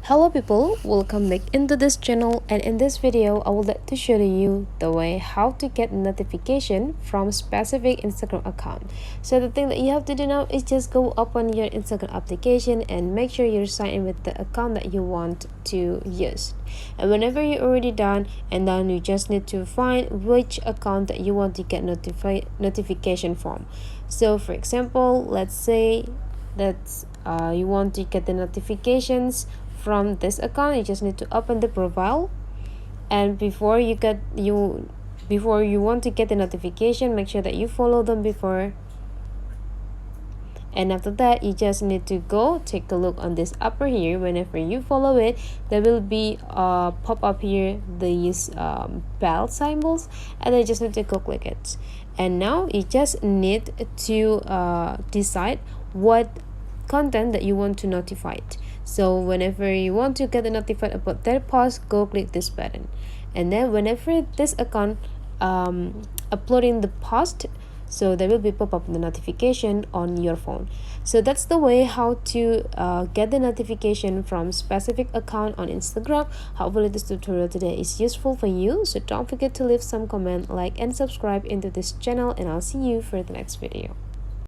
Hello people, welcome back into this channel, and in this video I would like to show you the way how to get notification from specific Instagram account. So the thing that you have to do now is just go open your Instagram application and make sure you're signed in with the account that you want to use. And whenever you're already done, and then you just need to find which account that you want to get notification from. So for example, let's say that you want to get the notifications from this account. You just need to open the profile, and before you want to get the notification, make sure that you follow them before. And after that, you just need to go take a look on this upper here. Whenever you follow it, there will be pop up here these bell symbols, and you just need to go click it. And now you just need to decide what content that you want to notify it. So whenever you want to get notified about their post, go click this button. And then whenever this account uploading the post, so there will be pop-up the notification on your phone. So that's the way how to get the notification from specific account on Instagram. Hopefully this tutorial today is useful for you. So don't forget to leave some comment, like and subscribe into this channel, and I'll see you for the next video.